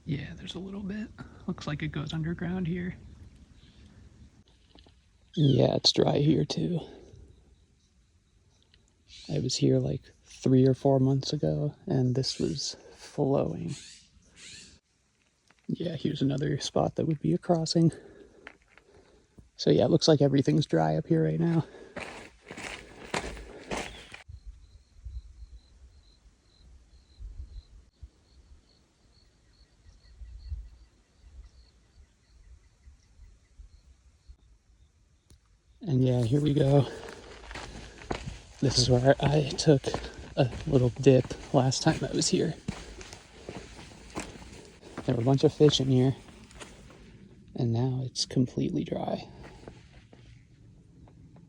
Yeah, there's a little bit. Looks like it goes underground here. Yeah, it's dry here too. I was here like 3 or 4 months ago, and this was flowing. Yeah, here's another spot that would be a crossing. So yeah, it looks like everything's dry up here right now. And yeah, here we go. This is where I took a little dip last time I was here. There were a bunch of fish in here, and now it's completely dry.